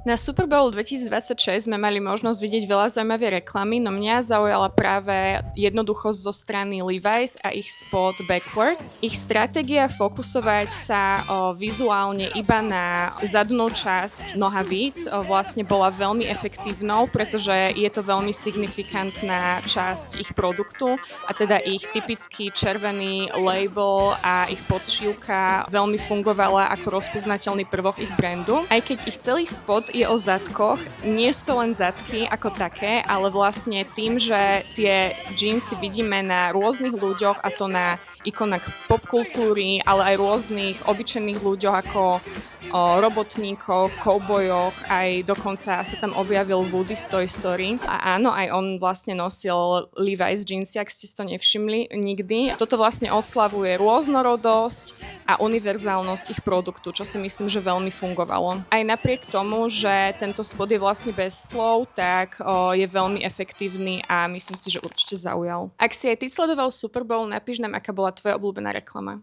Na Super Bowl 2026 sme mali možnosť vidieť veľa zaujímavej reklamy, no mňa zaujala práve jednoduchosť zo strany Levi's a ich spot Backwards. Ich stratégia fokusovať sa vizuálne iba na zadnú časť nohavíc vlastne bola veľmi efektívnou, pretože je to veľmi signifikantná časť ich produktu a teda ich typický červený label a ich podšívka veľmi fungovala ako rozpoznateľný prvok ich brandu. Aj keď ich celý spot je o zadkoch, nie sú to len zadky ako také, ale vlastne tým, že tie džínsy vidíme na rôznych ľuďoch, a to na ikonách popkultúry, ale aj rôznych obyčajných ľuďoch ako robotníkoch, koubojoch, aj dokonca sa tam objavil Woody z Toy Story. A áno, aj on vlastne nosil Levi's džínsy, ak ste si to nevšimli nikdy. Toto vlastne oslavuje rôznorodosť a univerzálnosť ich produktu, čo si myslím, že veľmi fungovalo. Aj napriek tomu, že tento spot je vlastne bez slov, tak je veľmi efektívny a myslím si, že určite zaujal. Ak si aj ty sledoval Super Bowl, napíš nám, aká bola tvoja obľúbená reklama.